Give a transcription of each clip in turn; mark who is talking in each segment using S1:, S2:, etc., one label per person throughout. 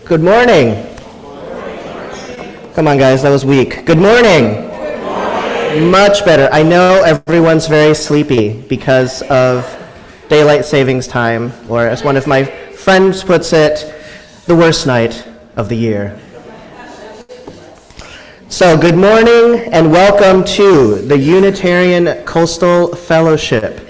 S1: Good morning. Come on, guys, that was weak. Good morning. Much better. I know everyone's very sleepy because of daylight savings time, or as one of my friends puts it, the worst night of the year. So, good morning and welcome to the Unitarian Coastal Fellowship.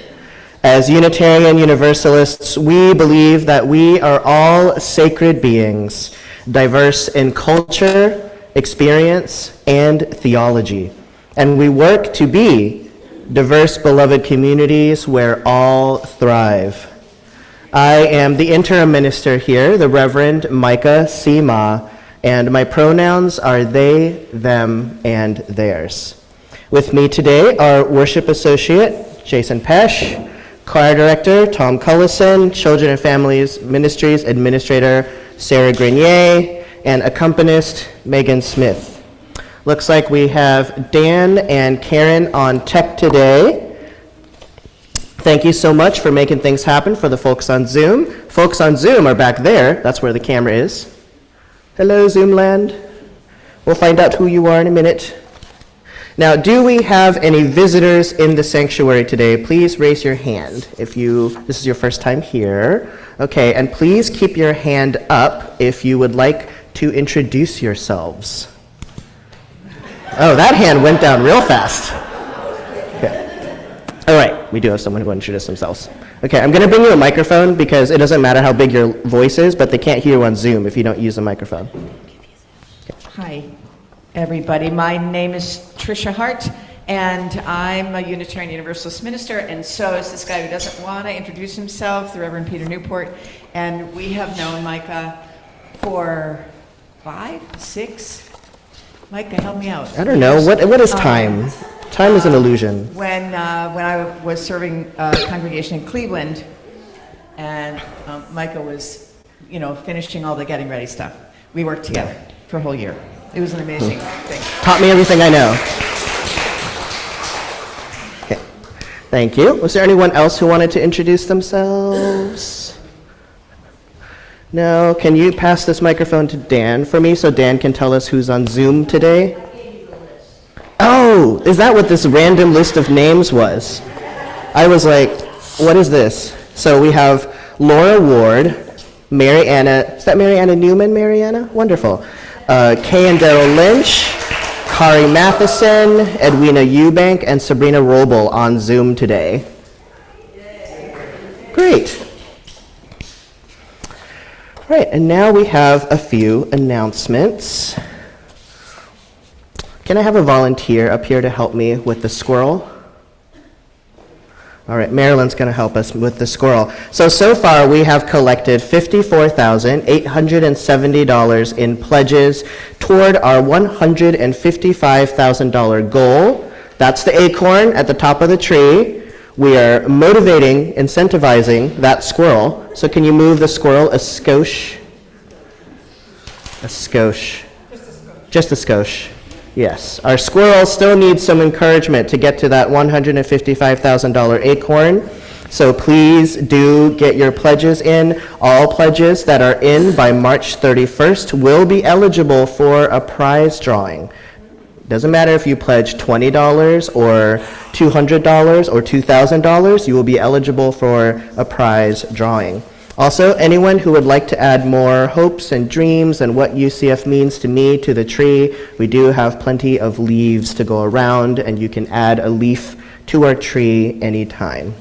S1: As Unitarian Universalists, we believe that we are all sacred beings, diverse in culture, experience, and theology. And we work to be diverse, beloved communities where all thrive. I am the interim minister here, the Reverend Micah C. Ma, and my pronouns are they, them, and theirs. With me today are worship associate Jason Pesch, choir director Tom Cullison, Children and Families Ministries administrator Sarah Grenier, and accompanist Megan Smith. Looks like we have Dan and Karen on tech today. Thank you so much for making things happen for the folks on Zoom. Folks on Zoom are back there. That's where the camera is. Hello, Zoomland. We'll find out who you are in a minute. Now, do we have any visitors in the sanctuary today? Please raise your hand if this is your first time here. Okay, and please keep your hand up if you would like to introduce yourselves. Oh, that hand went down real fast. Okay. All right, we do have someone who will introduce themselves. Okay, I'm going to bring you a microphone because it doesn't matter how big your voice is, but they can't hear you on Zoom if you don't use a microphone.
S2: Okay. Hi, everybody. My name is Tricia Hart, and I'm a Unitarian Universalist minister, and so is this guy who doesn't want to introduce himself, the Reverend Peter Newport. And we have known Micah for 5, 6. Micah, help me out.
S1: I don't know. What is time? Time is an illusion.
S2: When I was serving a congregation in Cleveland, and Micah was, finishing all the getting ready stuff. We worked together for a whole year. It was an amazing thing.
S1: Taught me everything I know. Okay. Thank you. Was there anyone else who wanted to introduce themselves? No? Can you pass this microphone to Dan for me so Dan can tell us who's on Zoom today? Oh, is that what this random list of names was? I was like, what is this? So we have Laura Ward, Mary Anna, is that Mary Anna Newman, Mary Anna? Wonderful. Kay and Daryl Lynch, Kari Matheson, Edwina Eubank, and Sabrina Roble on Zoom today. Great. All right, and now we have a few announcements. Can I have a volunteer up here to help me with the squirrel? All right, Marilyn's going to help us with the squirrel. So far we have collected $54,870 in pledges toward our $155,000 goal. That's the acorn at the top of the tree. We are motivating, incentivizing that squirrel. So can you move the squirrel a skosh? A skosh. Just a skosh. Yes, our squirrel still needs some encouragement to get to that $155,000 acorn. So please do get your pledges in. All pledges that are in by March 31st will be eligible for a prize drawing. Doesn't matter if you pledge $20 or $200 or $2,000, you will be eligible for a prize drawing. Also, anyone who would like to add more hopes and dreams and what UCF means to me to the tree, we do have plenty of leaves to go around, and you can add a leaf to our tree anytime.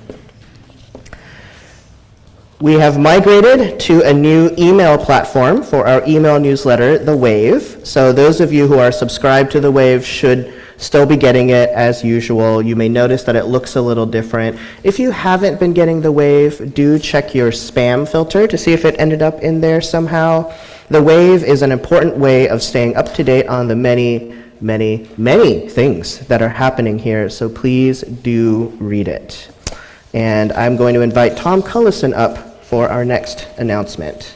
S1: We have migrated to a new email platform for our email newsletter, The Wave. So those of you who are subscribed to The Wave should still be getting it as usual. You may notice that it looks a little different. If you haven't been getting The Wave, do check your spam filter to see if it ended up in there somehow. The Wave is an important way of staying up to date on the many, many, many things that are happening here, so please do read it. And I'm going to invite Tom Cullison up for our next announcement.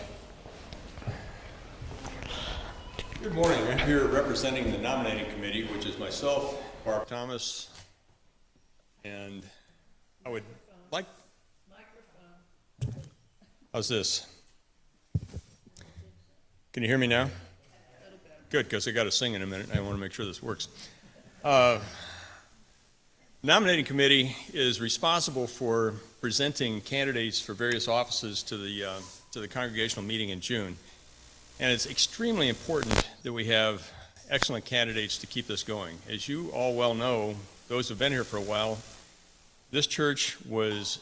S3: Good morning. I'm here representing the nominating committee, which is myself, Mark Thomas, and I would like... How's this? Can you hear me now? Good, because I got to sing in a minute, and I want to make sure this works. Nominating committee is responsible for presenting candidates for various offices to the congregational meeting in June. And it's extremely important that we have excellent candidates to keep this going. As you all well know, those who've been here for a while, this church was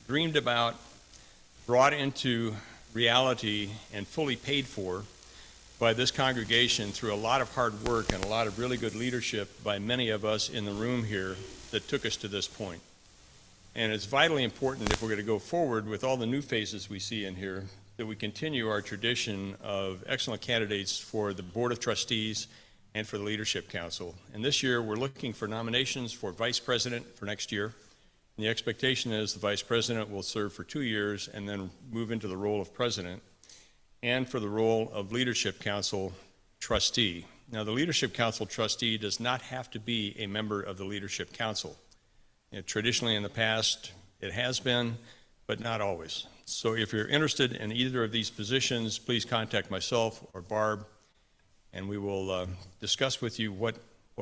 S3: dreamed about, brought into reality, and fully paid for by this congregation through a lot of hard work and a lot of really good leadership by many of us in the room here that took us to this point. And it's vitally important, if we're going to go forward with all the new faces we see in here, that we continue our tradition of excellent candidates for the Board of Trustees and for the Leadership Council. And this year, we're looking for nominations for Vice President for next year. And the expectation is the Vice President will serve for 2 years and then move into the role of President, and for the role of Leadership Council Trustee. Now, the Leadership Council Trustee does not have to be a member of the Leadership Council. Traditionally in the past, it has been, but not always. So if you're interested in either of these positions, please contact myself or Barb, and we will discuss with you what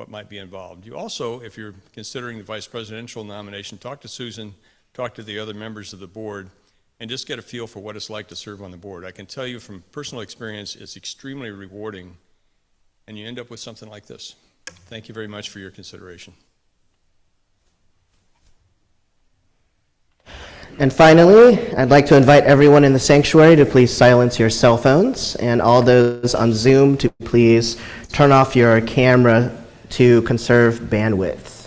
S3: might be involved. You also, if you're considering the vice presidential nomination, talk to Susan, talk to the other members of the board, and just get a feel for what it's like to serve on the board. I can tell you from personal experience, it's extremely rewarding, and you end up with something like this. Thank you very much for your consideration.
S1: And finally, I'd like to invite everyone in the sanctuary to please silence your cell phones, and all those on Zoom to please turn off your camera to conserve bandwidth.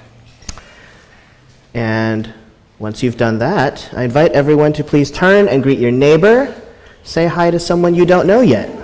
S1: And once you've done that, I invite everyone to please turn and greet your neighbor. Say hi to someone you don't know yet.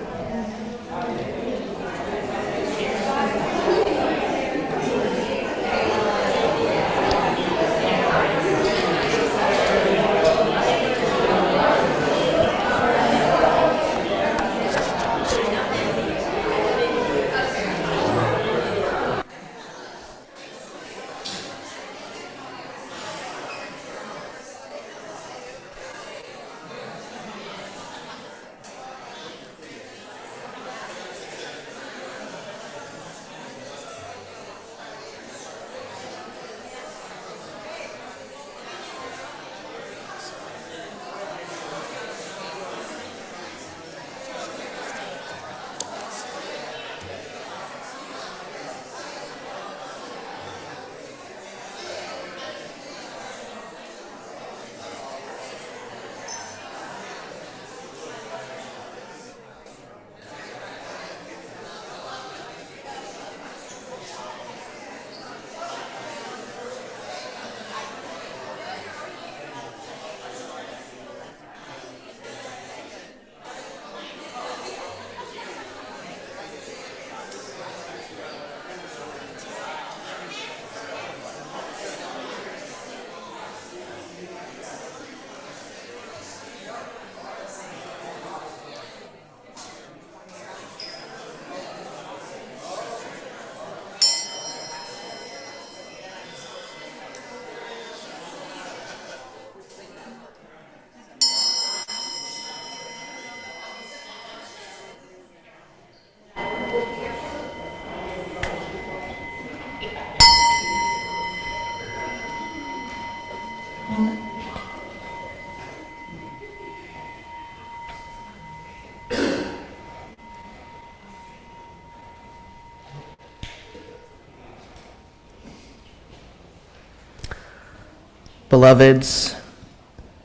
S1: Beloveds,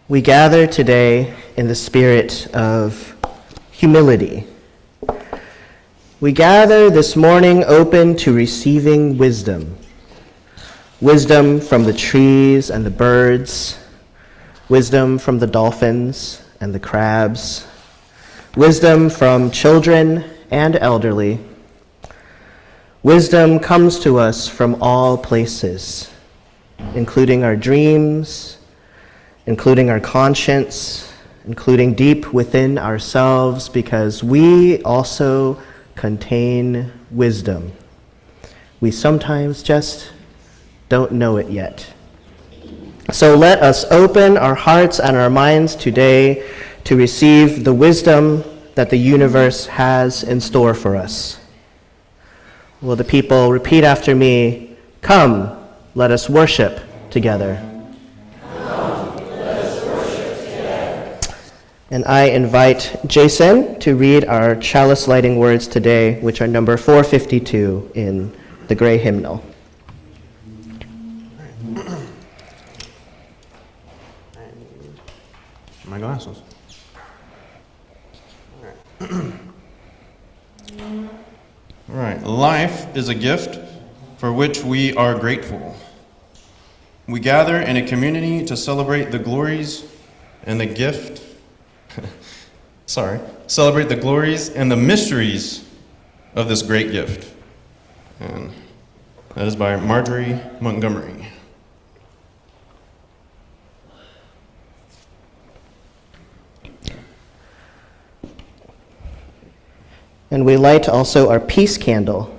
S1: we gather today in the spirit of humility. We gather this morning open to receiving wisdom. Wisdom from the trees and the birds, wisdom from the dolphins and the crabs, wisdom from children and elderly. Wisdom comes to us from all places, including our dreams, including our conscience, including deep within ourselves, because we also contain wisdom. We sometimes just don't know it yet. So let us open our hearts and our minds today to receive the wisdom that the universe has in store for us. Will the people repeat after me, "Come, let us worship together." And I invite Jason to read our chalice lighting words today, which are number 452 in the gray hymnal.
S4: My glasses. All right. Life is a gift for which we are grateful. We gather in a community to celebrate the glories and the gift. Celebrate the glories and the mysteries of this great gift. And that is by Marjorie Montgomery.
S1: And we light also our peace candle.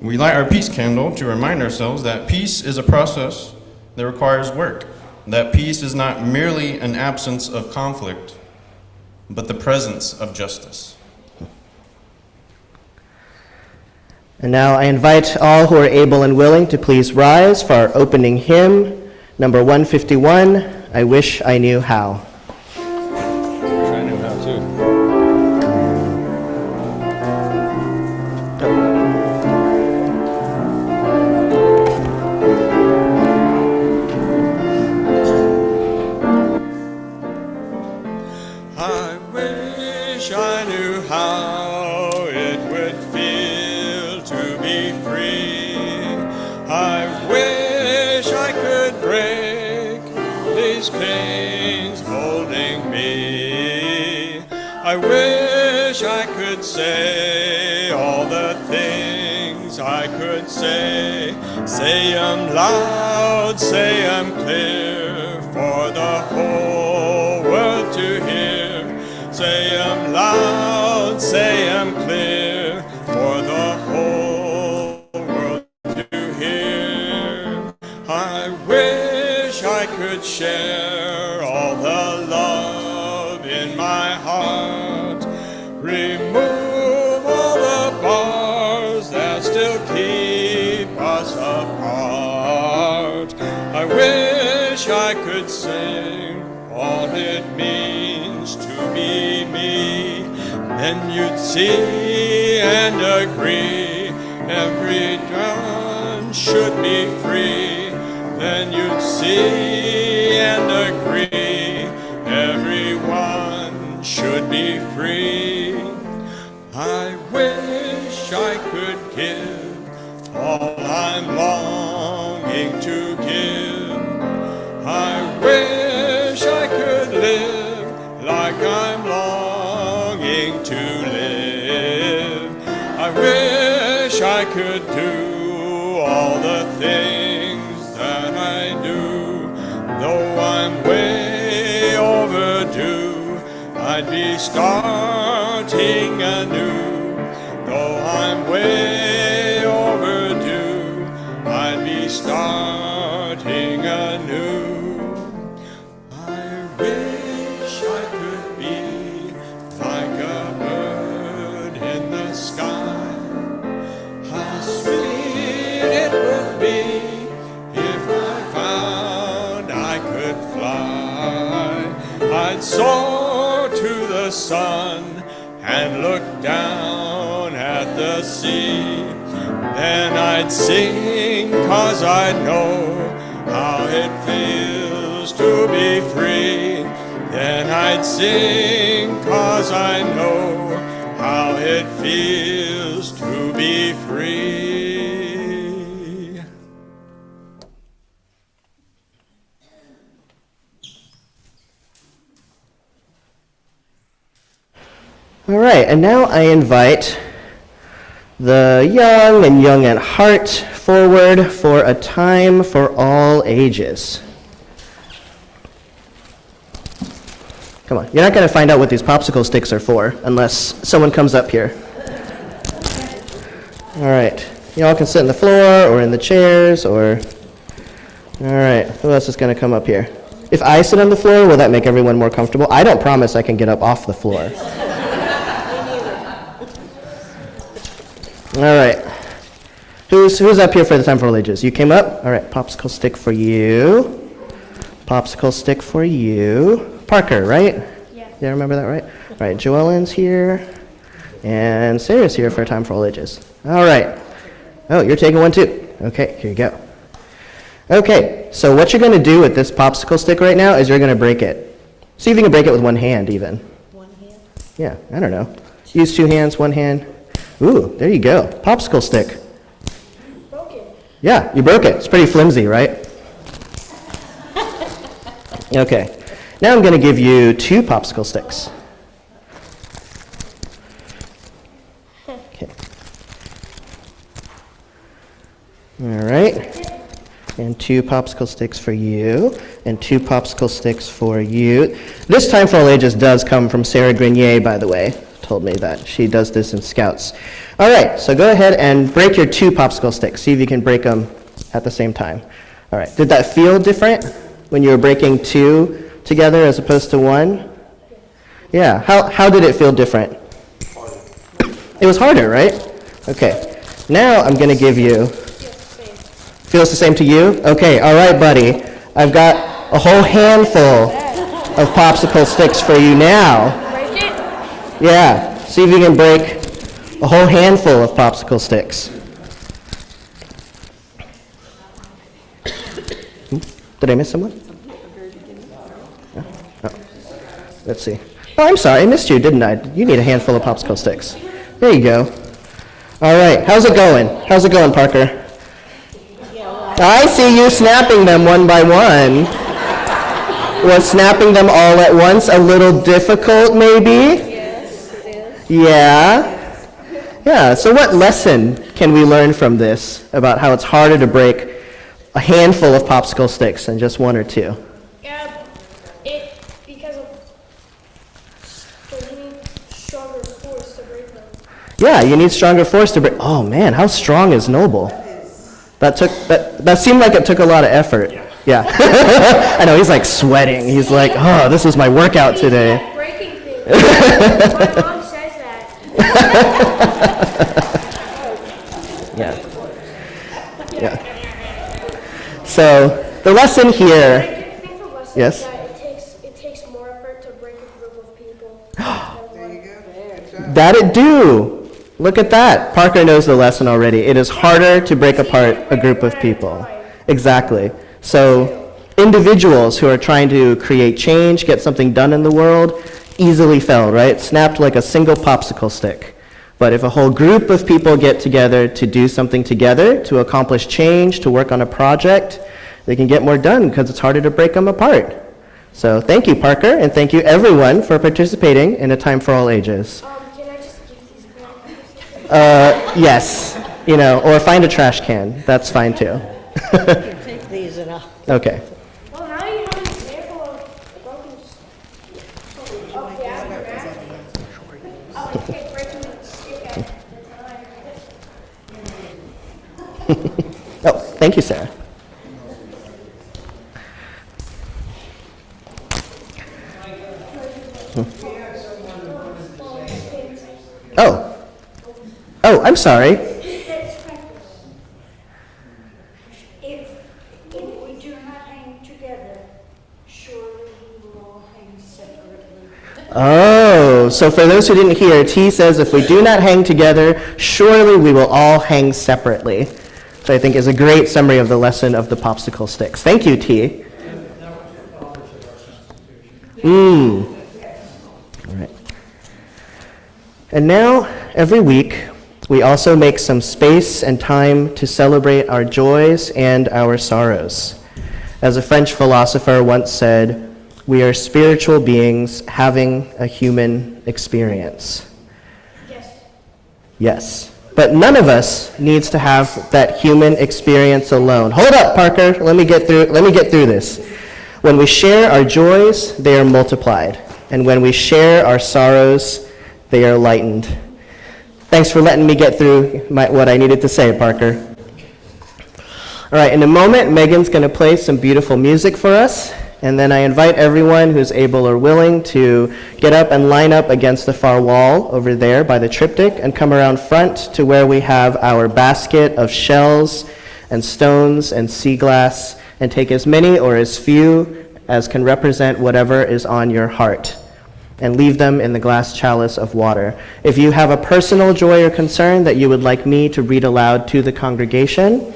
S4: We light our peace candle to remind ourselves that peace is a process that requires work, that peace is not merely an absence of conflict, but the presence of justice.
S1: And now I invite all who are able and willing to please rise for our opening hymn, number 151, "I Wish I Knew How."
S3: I knew how too. I wish I knew how it would feel to be free. I wish I could break these chains holding me. I wish I could say all the things I could say. Say 'em loud, say 'em clear for the whole world to hear. Say 'em loud, say 'em clear for the whole world to hear. I wish I could share all the love in my heart. Remove all the bars that still keep us apart. I wish I could sing all it means to be me. Then you'd see and agree everyone should be free. Then you'd see and agree everyone should be free. I wish I could give all I'm longing to give. I wish I could live like I'm longing to live. I wish I could do all the things that I do. Though I'm way overdue, I'd be starting anew. Though I'm way overdue, I'd be starting anew. I wish I could be like a bird in the sky. How sweet it would be if I found I could fly. I'd soar to the sun and look down at the sea. Then I'd sing 'cause I know how it feels to be free. Then I'd sing 'cause I know how it feels to be free.
S1: All right, and now I invite the young and young at heart forward for a time for all ages. Come on, you're not going to find out what these popsicle sticks are for unless someone comes up here. All right, you all can sit on the floor or in the chairs or All right, who else is going to come up here? If I sit on the floor, will that make everyone more comfortable? I don't promise I can get up off the floor. All right. Who's up here for the time for all ages? You came up? All right, popsicle stick for you. Popsicle stick for you. Parker, right?
S5: Yeah.
S1: Yeah, remember that, right? All right, Joellen's here. And Sarah's here for time for all ages. All right. Oh, you're taking one too. Okay, here you go. Okay, so what you're going to do with this popsicle stick right now is you're going to break it. See if you can break it with one hand even.
S5: One hand?
S1: Yeah, I don't know. Use two hands, one hand. Ooh, there you go. Popsicle stick.
S5: Broke it.
S1: Yeah, you broke it. It's pretty flimsy, right? Okay. Now I'm going to give you two popsicle sticks. Okay. All right. And two popsicle sticks for you, and two popsicle sticks for you. This time for all ages does come from Sarah Grenier, by the way. Told me that. She does this in Scouts. All right, so go ahead and break your two popsicle sticks. See if you can break them at the same time. All right, did that feel different when you were breaking two together as opposed to one? Yeah, how did it feel different? It was harder, right? Okay, now I'm going to give you... Feels the same to you? Okay, all right, buddy. I've got a whole handful of popsicle sticks for you now.
S5: Break it?
S1: Yeah, see if you can break a whole handful of popsicle sticks. Did I miss someone? Oh, oh. Let's see. Oh, I'm sorry, I missed you, didn't I? You need a handful of popsicle sticks. There you go. All right, how's it going? How's it going, Parker? I see you snapping them one by one. Was snapping them all at once a little difficult, maybe?
S5: Yes, it is.
S1: Yeah? Yeah, so what lesson can we learn from this about how it's harder to break a handful of popsicle sticks than just one or two?
S5: Yeah, because of, you need stronger force to break them.
S1: Yeah, you need stronger force to break. Oh man, how strong is Noble? That seemed like it took a lot of effort. Yeah. I know, he's like sweating. He's like, oh, this is my workout today.
S5: Breaking things. My mom says that.
S1: Yeah. Yeah. So the lesson here,
S5: I think the lesson
S1: Yes?
S5: is that it takes more effort to break a group of people.
S1: that it do. Look at that. Parker knows the lesson already. It is harder to break apart a group of people. Exactly. So individuals who are trying to create change, get something done in the world, easily fell, right? Snapped like a single popsicle stick. But if a whole group of people get together to do something together, to accomplish change, to work on a project, they can get more done because it's harder to break them apart. So thank you, Parker, and thank you everyone for participating in A Time for All Ages.
S5: Can I just give these back?
S1: Yes, or find a trash can. That's fine too.
S6: Take these and I'll...
S1: Okay.
S5: Well, now you have an example of broken okay, breaking the stick at the time.
S1: Oh, thank you, Sarah. Oh. Oh, I'm sorry.
S7: If we do not hang together, surely we will all hang separately.
S1: Oh, so for those who didn't hear, T says if we do not hang together, surely we will all hang separately. Which I think is a great summary of the lesson of the popsicle sticks. Thank you, T. All right. And now, every week, we also make some space and time to celebrate our joys and our sorrows. As a French philosopher once said, we are spiritual beings having a human experience.
S5: Yes.
S1: Yes. But none of us needs to have that human experience alone. Hold up, Parker. Let me get through this. When we share our joys, they are multiplied. And when we share our sorrows, they are lightened. Thanks for letting me get through what I needed to say, Parker. All right, in a moment, Megan's going to play some beautiful music for us, and then I invite everyone who's able or willing to get up and line up against the far wall over there by the triptych and come around front to where we have our basket of shells and stones and sea glass, and take as many or as few as can represent whatever is on your heart, and leave them in the glass chalice of water. If you have a personal joy or concern that you would like me to read aloud to the congregation,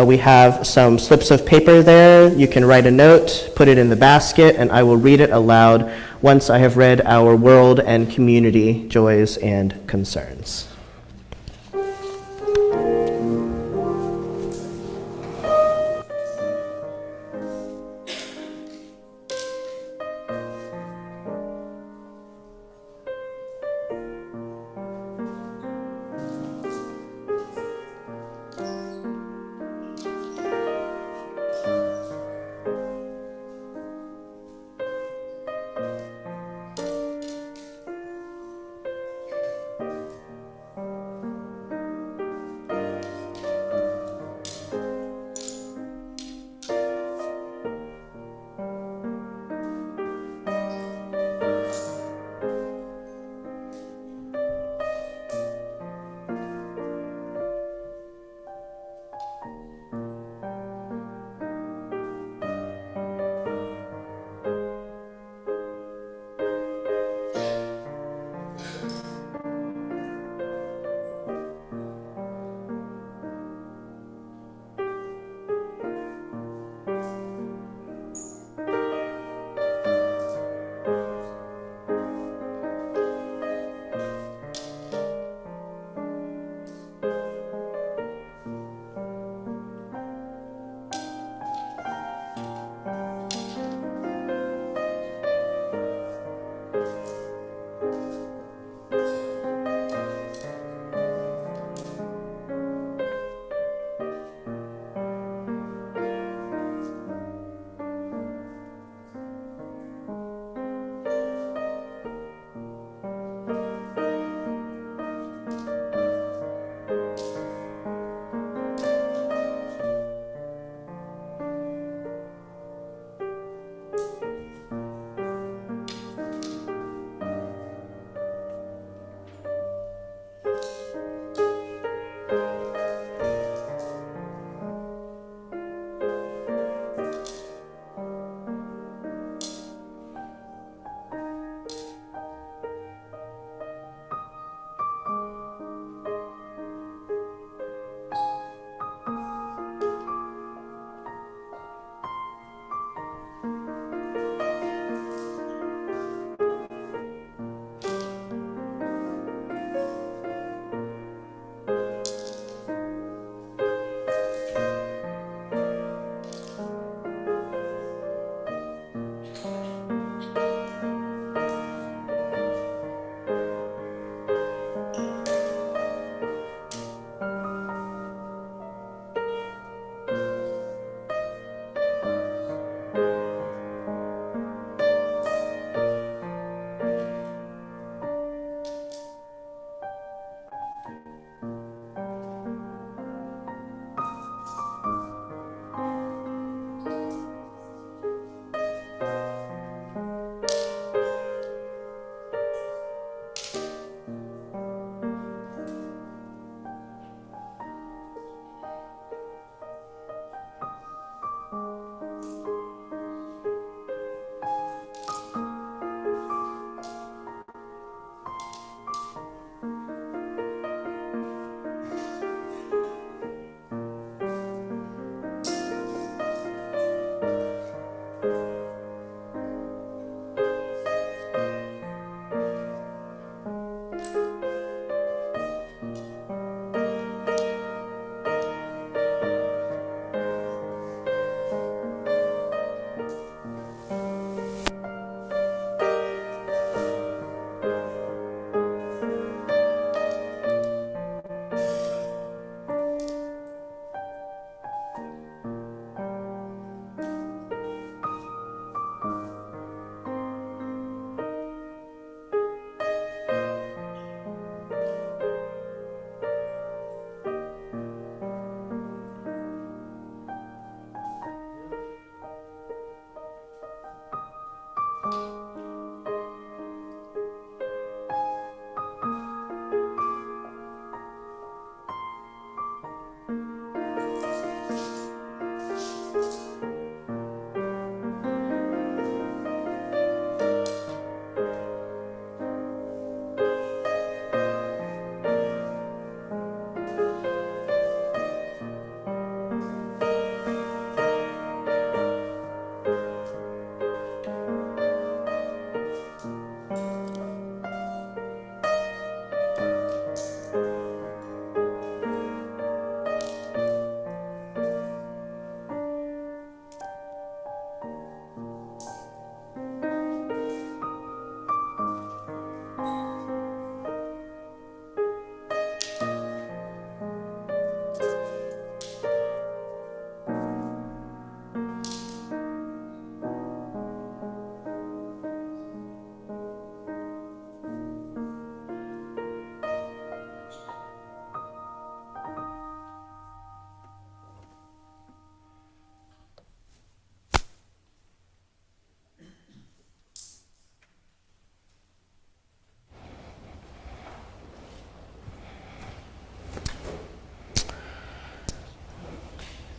S1: we have some slips of paper there. You can write a note, put it in the basket, and I will read it aloud once I have read our world and community joys and concerns.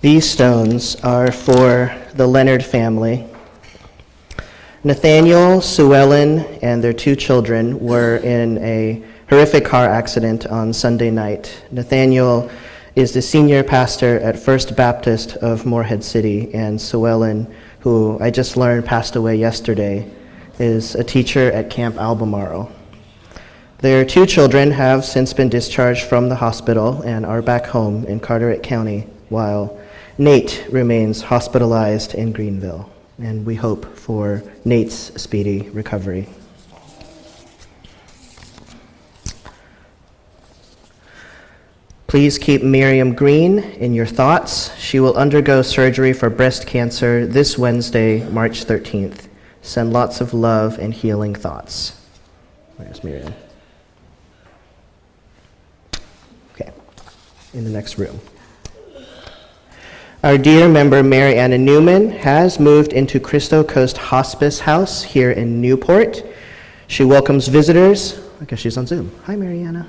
S1: These stones are for the Leonard family. Nathaniel, Sue Ellen, and their 2 children were in a horrific car accident on Sunday night. Nathaniel is the senior pastor at First Baptist of Morehead City, and Sue Ellen, who I just learned passed away yesterday, is a teacher at Camp Albemarle. Their 2 children have since been discharged from the hospital and are back home in Carteret County, while Nate remains hospitalized in Greenville, and we hope for Nate's speedy recovery. Please keep Miriam Green in your thoughts. She will undergo surgery for breast cancer this Wednesday, March 13th. Send lots of love and healing thoughts. Where's Miriam? Okay, in the next room. Our dear member Mary Anna Newman has moved into Cristo Coast Hospice House here in Newport. She welcomes visitors. I guess she's on Zoom. Hi, Mary Anna.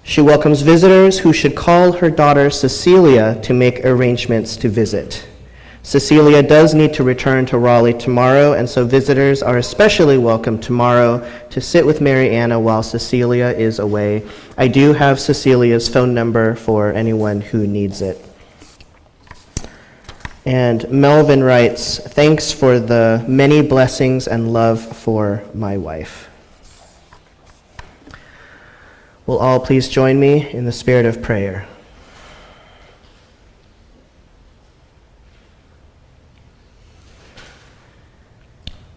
S1: She welcomes visitors who should call her daughter Cecilia to make arrangements to visit. Cecilia does need to return to Raleigh tomorrow, and so visitors are especially welcome tomorrow to sit with Mary Anna while Cecilia is away. I do have Cecilia's phone number for anyone who needs it. And Melvin writes, thanks for the many blessings and love for my wife. Will all please join me in the spirit of prayer?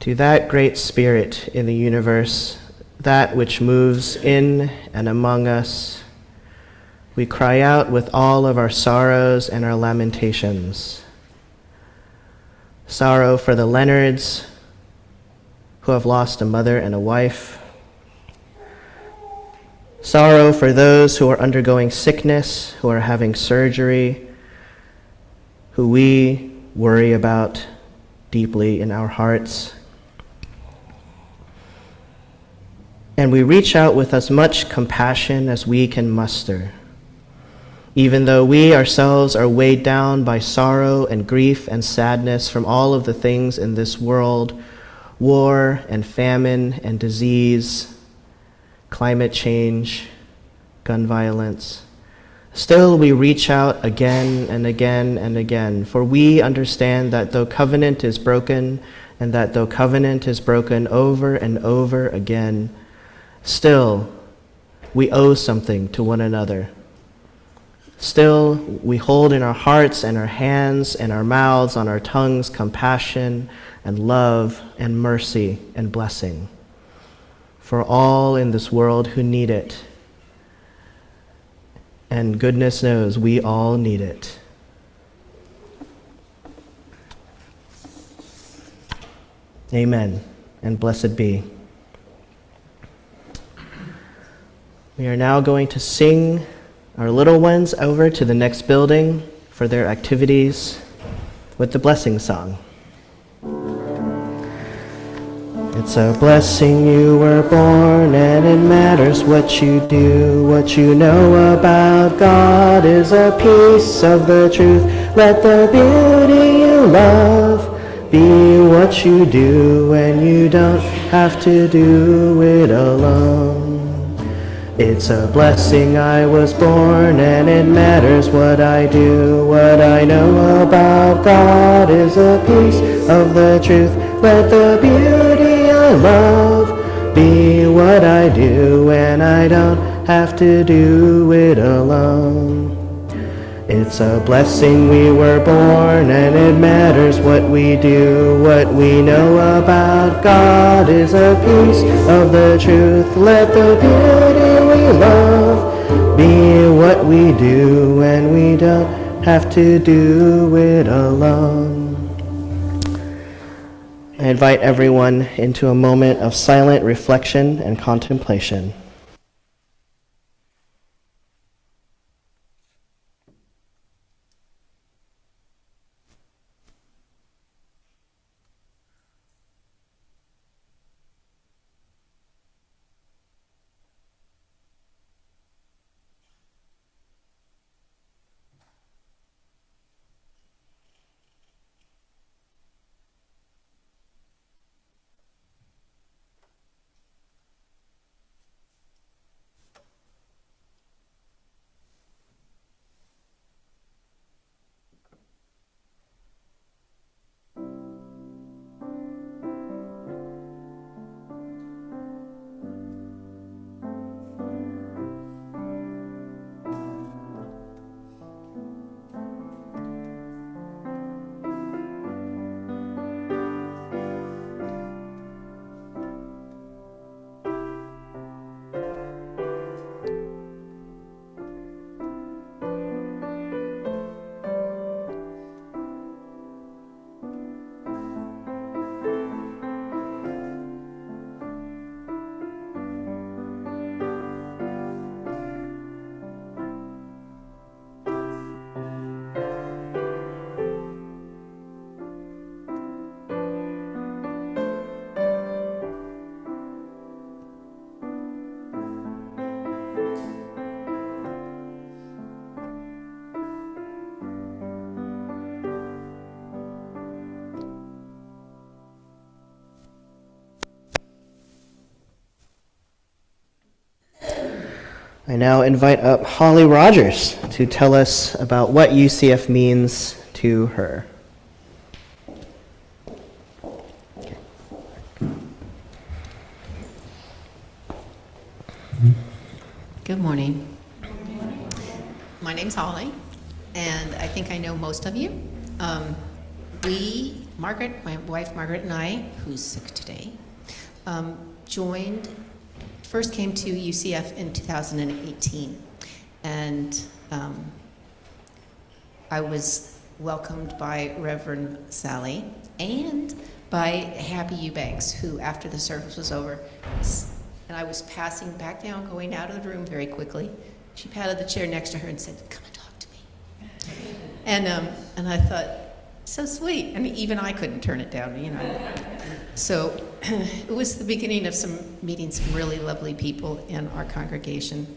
S1: To that great spirit in the universe, that which moves in and among us, we cry out with all of our sorrows and our lamentations. Sorrow for the Leonards, who have lost a mother and a wife. Sorrow for those who are undergoing sickness, who are having surgery, who we worry about deeply in our hearts. And we reach out with as much compassion as we can muster, even though we ourselves are weighed down by sorrow and grief and sadness from all of the things in this world, war and famine and disease, climate change, gun violence. Still, we reach out again and again and again, for we understand that though covenant is broken, and that though covenant is broken over and over again, still we owe something to one another. Still, we hold in our hearts and our hands and our mouths, on our tongues, compassion and love and mercy and blessing for all in this world who need it. And goodness knows we all need it. Amen, and blessed be. We are now going to sing our little ones over to the next building for their activities with the blessing song. It's a blessing you were born, and it matters what you do. What you know about God is a piece of the truth. Let the beauty you love be what you do, and you don't have to do it alone. It's a blessing I was born, and it matters what I do. What I know about God is a piece of the truth. Let the beauty I love be what I do, and I don't have to do it alone. It's a blessing we were born, and it matters what we do. What we know about God is a piece of the truth. Let the beauty we love be what we do, and we don't have to do it alone. I invite everyone into a moment of silent reflection and contemplation. I now invite up Holly Rogers to tell us about what UCF means to her.
S8: Good morning. My name's Holly, and I think I know most of you. Margaret, my wife Margaret, and I, who's sick today, first came to UCF in 2018, and I was welcomed by Reverend Sally and by Happy Eubanks, who, after the service was over, and I was passing back down, going out of the room very quickly, she patted the chair next to her and said, "Come and talk to me." And I thought, so sweet. I mean, even I couldn't turn it down, you know. So it was the beginning of meeting some really lovely people in our congregation,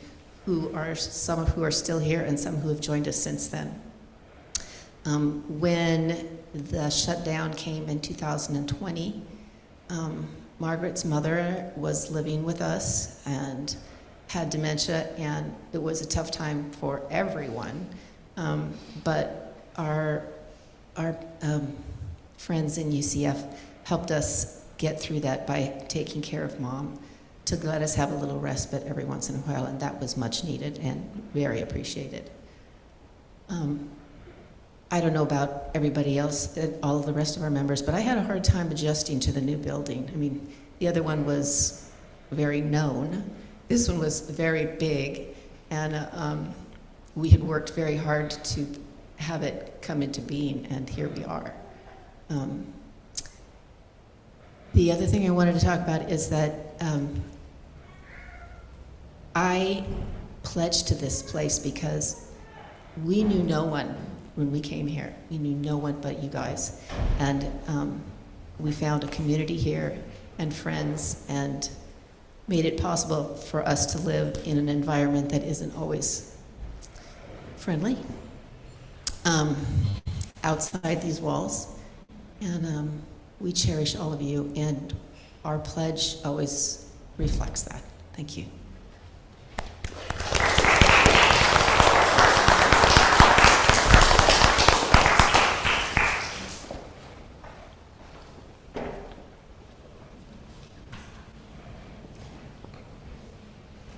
S8: some of who are still here and some who have joined us since then. When the shutdown came in 2020, Margaret's mother was living with us and had dementia, and it was a tough time for everyone. But our friends in UCF helped us get through that by taking care of Mom to let us have a little respite every once in a while, and that was much needed and very appreciated. I don't know about everybody else, all of the rest of our members, but I had a hard time adjusting to the new building. I mean, the other one was very known. This one was very big, and we had worked very hard to have it come into being, and here we are. The other thing I wanted to talk about is that I pledged to this place because we knew no one when we came here. We knew no one but you guys. And we found a community here and friends, and made it possible for us to live in an environment that isn't always friendly outside these walls. And we cherish all of you, and our pledge always reflects that. Thank you.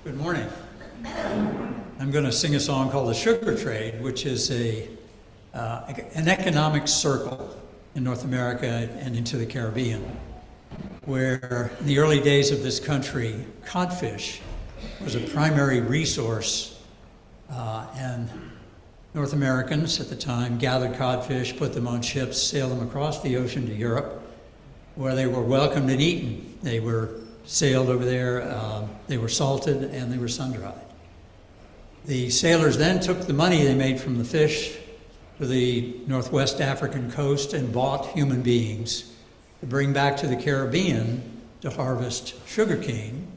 S9: Good morning. I'm going to sing a song called The Sugar Trade, which is an economic circle in North America and into the Caribbean, where in the early days of this country, codfish was a primary resource, and North Americans at the time gathered codfish, put them on ships, sailed them across the ocean to Europe, where they were welcomed and eaten. They were sailed over there, they were salted, and they were sun-dried. The sailors then took the money they made from the fish to the Northwest African coast and bought human beings to bring back to the Caribbean to harvest sugarcane,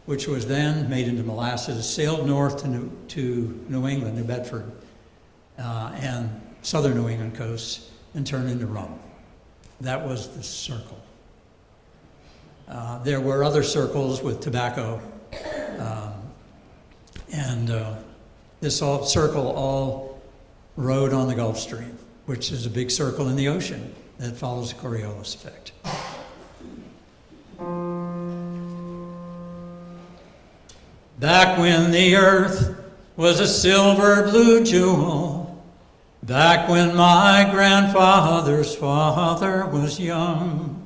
S9: which was then made into molasses, sailed north to New England, New Bedford, and southern New England coasts, and turned into rum. That was the circle. There were other circles with tobacco, and this circle all rode on the Gulf Stream, which is a big circle in the ocean that follows the Coriolis effect. Back when the earth was a silver blue jewel, back when my grandfather's father was young,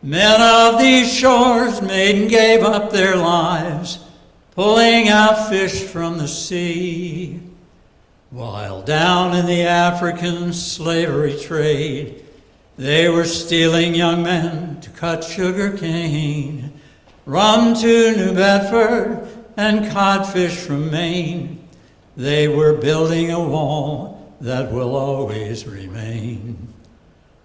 S9: men of these shores made and gave up their lives, pulling out fish from the sea, while down in the African slavery trade, they were stealing young men to cut sugar cane, rum to New Bedford, and codfish from Maine. They were building a wall that will always remain.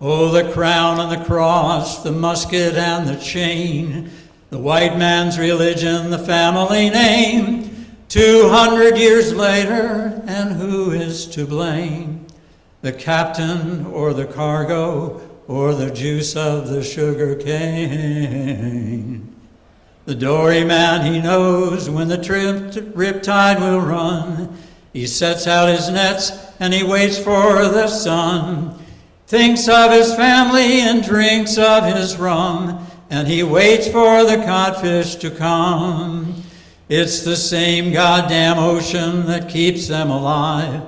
S9: Oh, the crown and the cross, the musket and the chain, the white man's religion, the family name. 200 years later, and who is to blame? The captain or the cargo or the juice of the sugar cane? The dory man, he knows when the riptide will run. He sets out his nets and he waits for the sun. Thinks of his family and drinks of his rum, and he waits for the codfish to come. It's the same goddamn ocean that keeps them alive.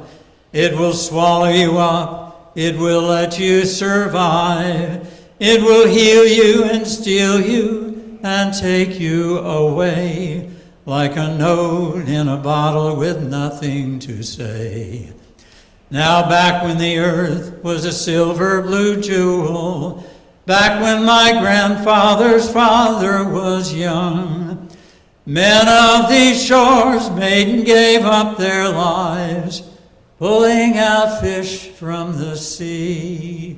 S9: It will swallow you up, it will let you survive. It will heal you and steal you and take you away, like a note in a bottle with nothing to say. Now back when the earth was a silver blue jewel, back when my grandfather's father was young, men of these shores made and gave up their lives, pulling out fish from the sea.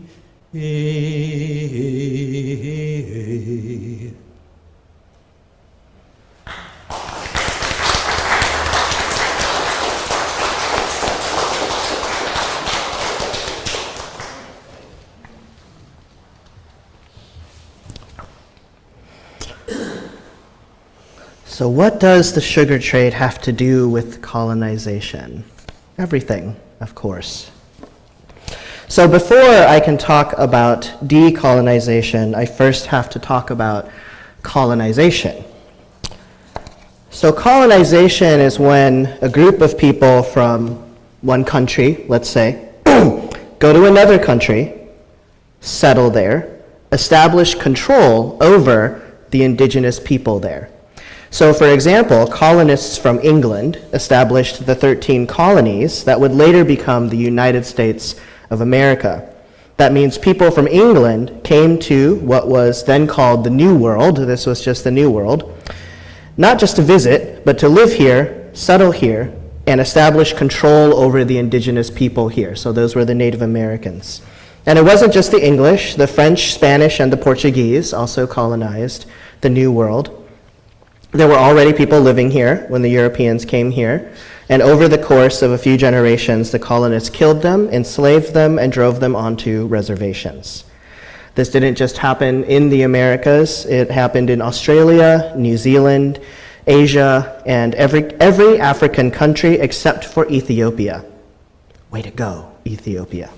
S1: So what does the sugar trade have to do with colonization? Everything, of course. So before I can talk about decolonization, I first have to talk about colonization. So colonization is when a group of people from one country, let's say, go to another country, settle there, establish control over the indigenous people there. So, for example, colonists from England established the 13 colonies that would later become the United States of America. That means people from England came to what was then called the New World. This was just the New World. Not just to visit, but to live here, settle here, and establish control over the indigenous people here. So those were the Native Americans. And it wasn't just the English. The French, Spanish, and the Portuguese also colonized the New World. There were already people living here when the Europeans came here, and over the course of a few generations, the colonists killed them, enslaved them, and drove them onto reservations. This didn't just happen in the Americas, it happened in Australia, New Zealand, Asia, and every African country except for Ethiopia. Way to go, Ethiopia.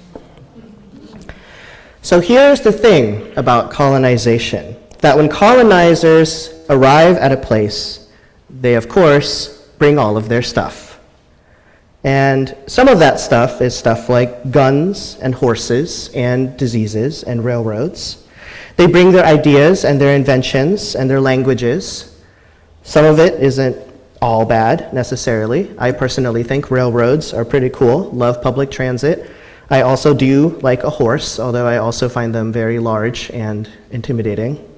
S1: So here's the thing about colonization, that when colonizers arrive at a place, they of course bring all of their stuff. And some of that stuff is stuff like guns and horses and diseases and railroads. They bring their ideas and their inventions and their languages. Some of it isn't all bad necessarily. I personally think railroads are pretty cool, love public transit. I also do like a horse, although I also find them very large and intimidating.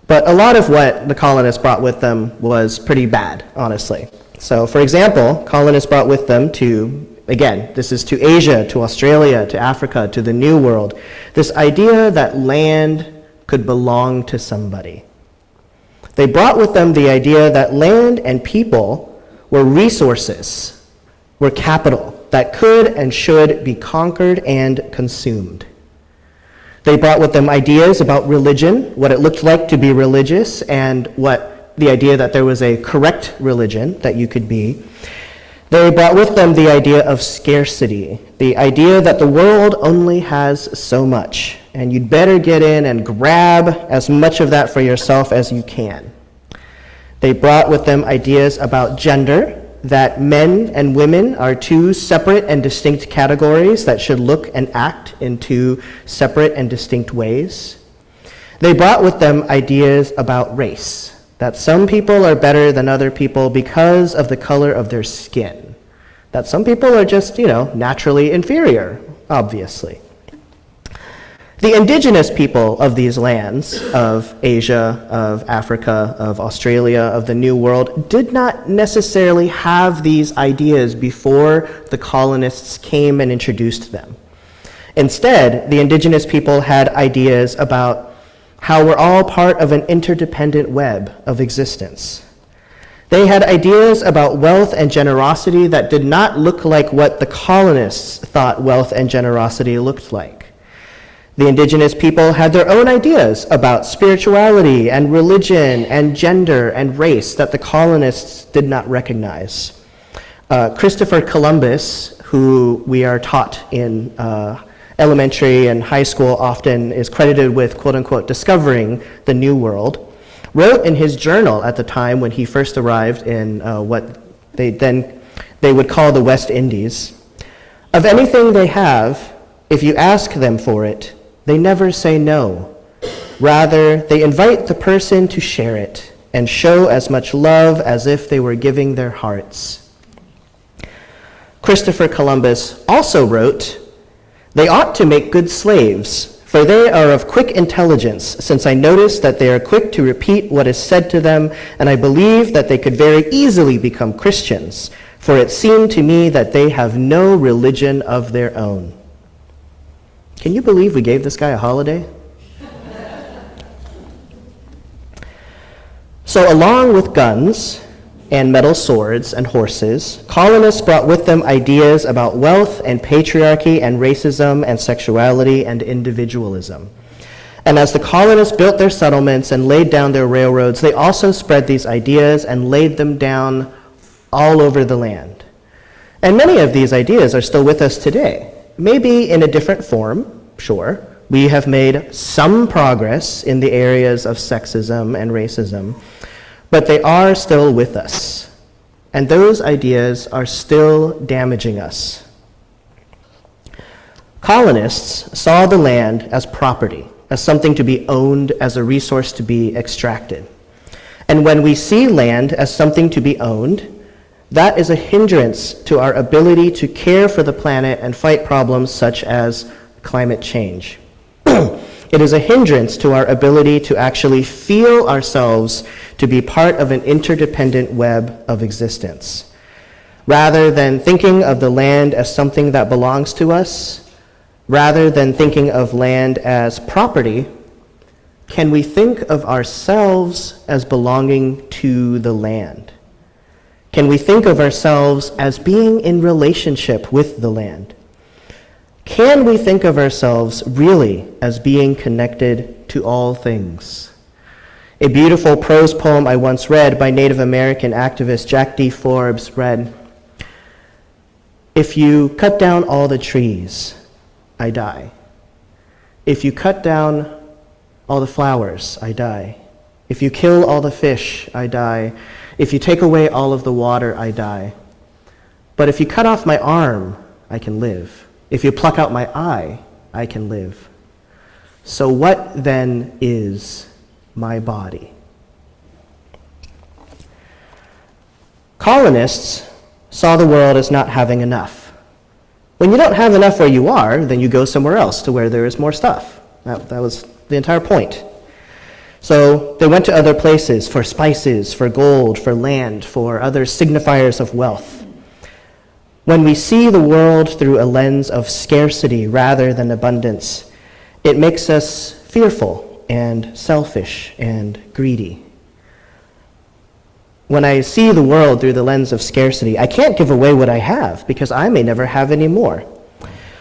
S1: But a lot of what the colonists brought with them was pretty bad, honestly. So, for example, colonists brought with them again, this is to Asia, to Australia, to Africa, to the New World, this idea that land could belong to somebody. They brought with them the idea that land and people were resources, were capital that could and should be conquered and consumed. They brought with them ideas about religion, what it looked like to be religious, and the idea that there was a correct religion that you could be. They brought with them the idea of scarcity, the idea that the world only has so much, and you'd better get in and grab as much of that for yourself as you can. They brought with them ideas about gender, that men and women are two separate and distinct categories that should look and act in two separate and distinct ways. They brought with them ideas about race, that some people are better than other people because of the color of their skin, that some people are just, naturally inferior, obviously. The indigenous people of these lands, of Asia, of Africa, of Australia, of the New World, did not necessarily have these ideas before the colonists came and introduced them. Instead, the indigenous people had ideas about how we're all part of an interdependent web of existence. They had ideas about wealth and generosity that did not look like what the colonists thought wealth and generosity looked like. The indigenous people had their own ideas about spirituality and religion and gender and race that the colonists did not recognize. Christopher Columbus, who we are taught in elementary and high school often is credited with, quote unquote, discovering the New World, wrote in his journal at the time when he first arrived in what they would call the West Indies, "Of anything they have, if you ask them for it, they never say no. Rather, they invite the person to share it and show as much love as if they were giving their hearts." Christopher Columbus also wrote, "They ought to make good slaves, for they are of quick intelligence, since I notice that they are quick to repeat what is said to them, and I believe that they could very easily become Christians, for it seemed to me that they have no religion of their own." Can you believe we gave this guy a holiday? So along with guns and metal swords and horses, colonists brought with them ideas about wealth and patriarchy and racism and sexuality and individualism. And as the colonists built their settlements and laid down their railroads, they also spread these ideas and laid them down all over the land. And many of these ideas are still with us today, maybe in a different form, sure. We have made some progress in the areas of sexism and racism, but they are still with us, and those ideas are still damaging us. Colonists saw the land as property, as something to be owned, as a resource to be extracted. And when we see land as something to be owned, that is a hindrance to our ability to care for the planet and fight problems such as climate change. It is a hindrance to our ability to actually feel ourselves to be part of an interdependent web of existence. Rather than thinking of the land as something that belongs to us, rather than thinking of land as property, can we think of ourselves as belonging to the land? Can we think of ourselves as being in relationship with the land? Can we think of ourselves really as being connected to all things? A beautiful prose poem I once read by Native American activist Jack D. Forbes read, "If you cut down all the trees, I die. If you cut down all the flowers, I die. If you kill all the fish, I die. If you take away all of the water, I die. But if you cut off my arm, I can live. If you pluck out my eye, I can live. So what then is my body?" Colonists saw the world as not having enough. When you don't have enough where you are, then you go somewhere else to where there is more stuff. That was the entire point. So they went to other places for spices, for gold, for land, for other signifiers of wealth. When we see the world through a lens of scarcity rather than abundance, it makes us fearful and selfish and greedy. When I see the world through the lens of scarcity, I can't give away what I have because I may never have any more.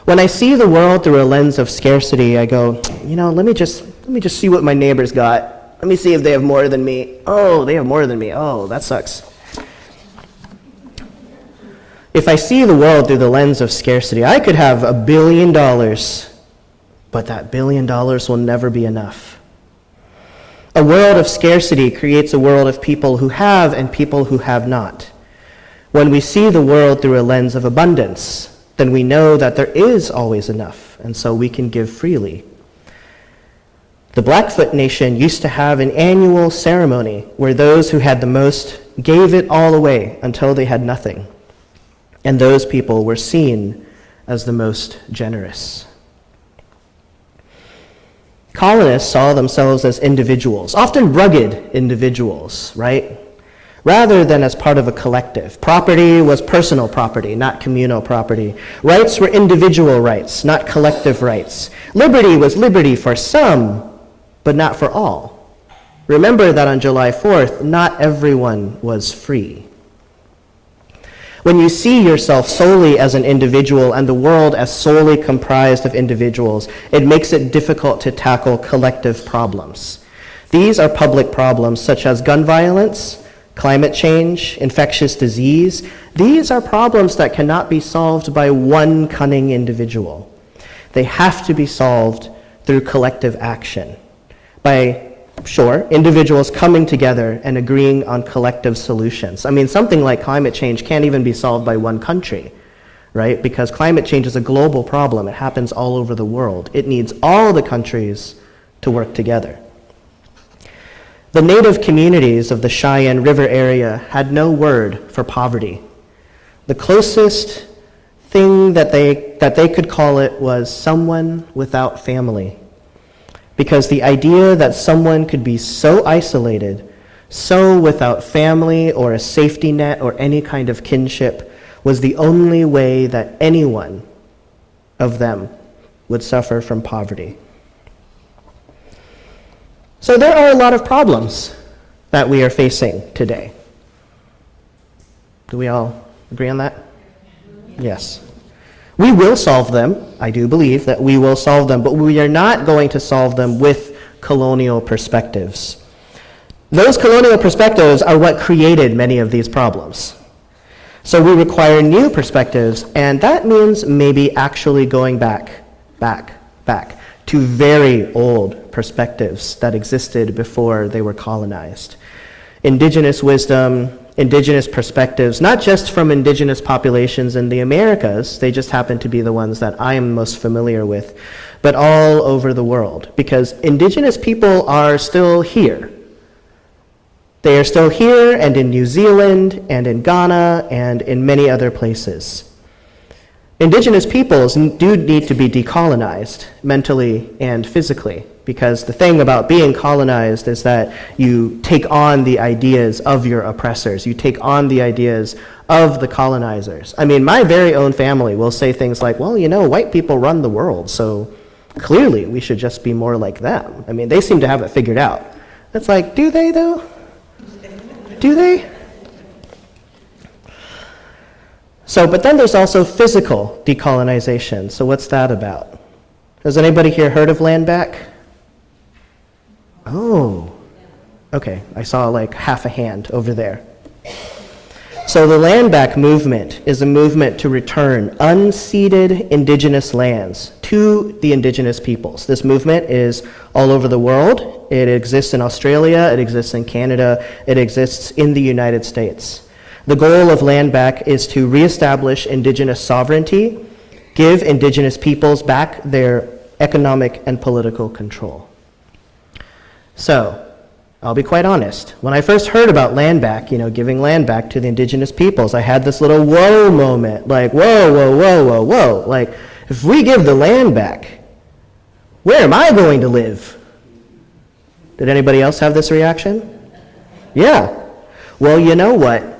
S1: When I see the world through a lens of scarcity, I go, let me just see what my neighbor's got. Let me see if they have more than me. Oh, they have more than me. Oh, that sucks. If I see the world through the lens of scarcity, I could have $1 billion, but that $1 billion will never be enough. A world of scarcity creates a world of people who have and people who have not. When we see the world through a lens of abundance, then we know that there is always enough, and so we can give freely. The Blackfoot Nation used to have an annual ceremony where those who had the most gave it all away until they had nothing. And those people were seen as the most generous. Colonists saw themselves as individuals, often rugged individuals, right? Rather than as part of a collective. Property was personal property, not communal property. Rights were individual rights, not collective rights. Liberty was liberty for some, but not for all. Remember that on July 4th, not everyone was free. When you see yourself solely as an individual and the world as solely comprised of individuals, it makes it difficult to tackle collective problems. These are public problems such as gun violence, climate change, infectious disease. These are problems that cannot be solved by one cunning individual. They have to be solved through collective action, by individuals coming together and agreeing on collective solutions. I mean, something like climate change can't even be solved by one country, right? Because climate change is a global problem. It happens all over the world. It needs all the countries to work together. The native communities of the Cheyenne River area had no word for poverty. The closest thing that they could call it was someone without family. Because the idea that someone could be so isolated, so without family or a safety net or any kind of kinship, was the only way that any one of them would suffer from poverty. So there are a lot of problems that we are facing today. Do we all agree on that? Yes. We will solve them. I do believe that we will solve them, but we are not going to solve them with colonial perspectives. Those colonial perspectives are what created many of these problems. So we require new perspectives, and that means maybe actually going back to very old perspectives that existed before they were colonized. Indigenous wisdom, indigenous perspectives, not just from indigenous populations in the Americas, they just happen to be the ones that I am most familiar with, but all over the world, because indigenous people are still here. They are still here and in New Zealand and in Ghana and in many other places. Indigenous peoples do need to be decolonized mentally and physically, because the thing about being colonized is that you take on the ideas of your oppressors. You take on the ideas of the colonizers. I mean, my very own family will say things like, well, you know, white people run the world, so clearly we should just be more like them. I mean, they seem to have it figured out. It's like, do they though? Do they? So, but then there's also physical decolonization. So what's that about? Has anybody here heard of land back? Oh, okay. I saw like half a hand over there. So the land back movement is a movement to return unceded indigenous lands to the indigenous peoples. This movement is all over the world. It exists in Australia, it exists in Canada, it exists in the United States. The goal of land back is to reestablish indigenous sovereignty, give indigenous peoples back their economic and political control. So, I'll be quite honest. When I first heard about land back, giving land back to the indigenous peoples, I had this little whoa moment, like, whoa. Like, if we give the land back, where am I going to live? Did anybody else have this reaction? Yeah. Well, you know what?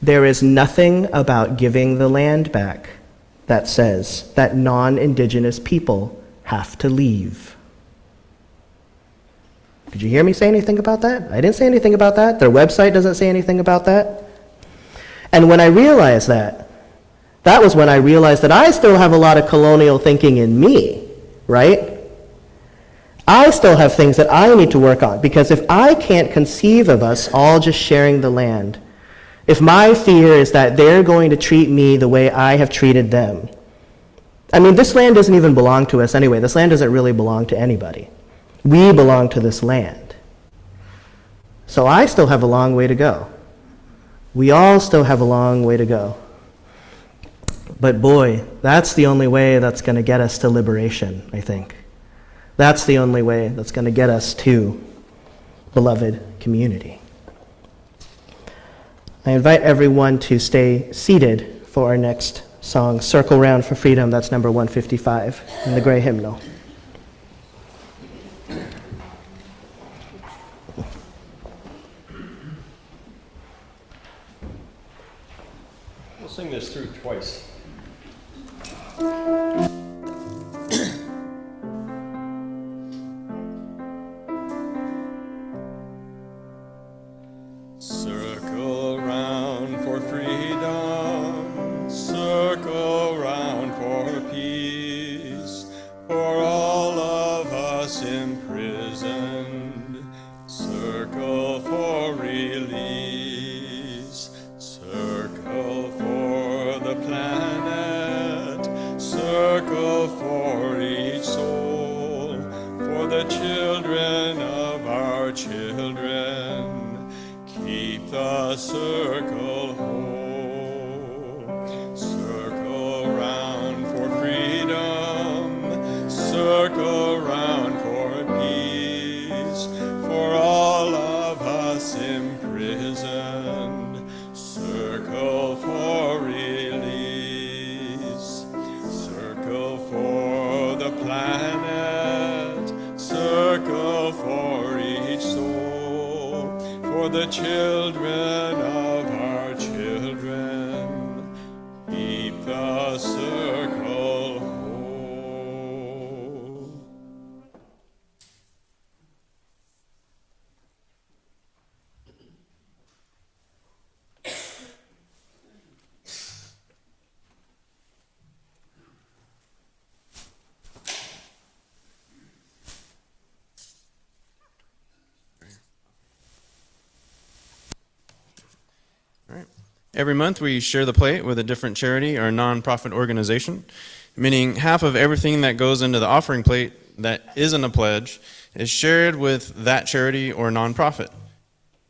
S1: There is nothing about giving the land back that says that non-indigenous people have to leave. Did you hear me say anything about that? I didn't say anything about that. Their website doesn't say anything about that. And when I realized that was when I realized that I still have a lot of colonial thinking in me, right? I still have things that I need to work on, because if I can't conceive of us all just sharing the land, if my fear is that they're going to treat me the way I have treated them, I mean, this land doesn't even belong to us anyway. This land doesn't really belong to anybody. We belong to this land. So I still have a long way to go. We all still have a long way to go. But boy, that's the only way that's going to get us to liberation, I think. That's the only way that's going to get us to beloved community. I invite everyone to stay seated for our next song, Circle Round for Freedom. That's number 155 in the gray hymnal.
S3: We'll sing this through twice. Circle round for freedom. the children of our children. Keep the circle whole. Circle round for freedom. Circle round for peace. For all of us imprisoned. Circle for release. Circle for the planet. Circle for each soul. For the children of our children. Keep the circle whole.
S4: Every month, we share the plate with a different charity or nonprofit organization, meaning half of everything that goes into the offering plate that isn't a pledge is shared with that charity or nonprofit.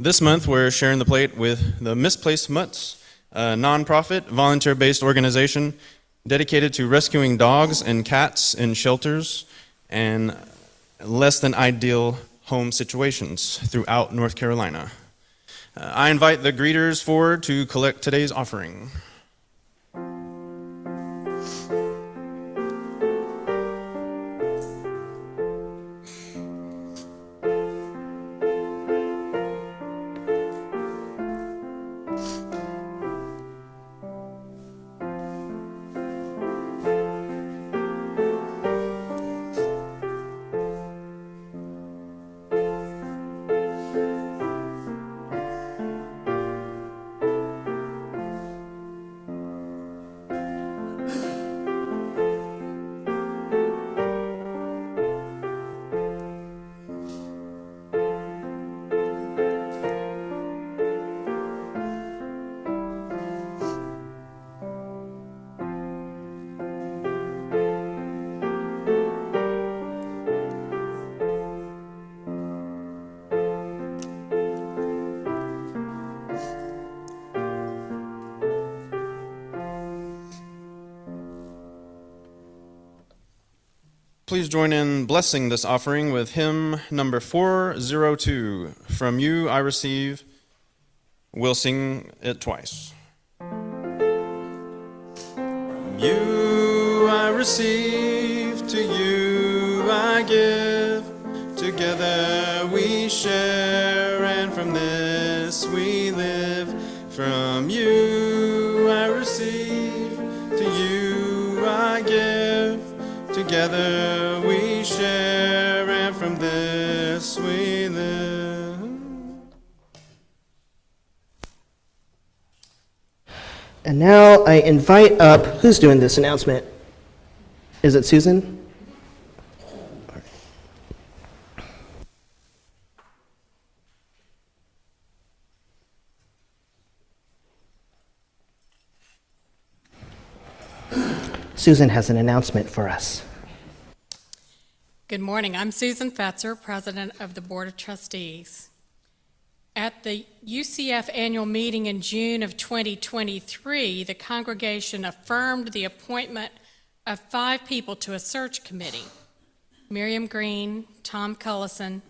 S4: This month, we're sharing the plate with the Misplaced Mutts, a nonprofit, volunteer-based organization dedicated to rescuing dogs and cats in shelters and less than ideal home situations throughout North Carolina. I invite the greeters forward to collect today's offering. Please join in blessing this offering with hymn number 402. From you I receive. We'll sing it twice. From you I receive, to you I give. Together we share, and from this we live. From you I receive, to you I give. Together we share, and from this we live.
S1: And now I invite up, who's doing this announcement? Is it Susan? Susan has an announcement for us.
S10: Good morning. I'm Susan Fetzer, President of the Board of Trustees. At the UCF annual meeting in June of 2023, the congregation affirmed the appointment of 5 people to a search committee: Miriam Green, Tom Cullison,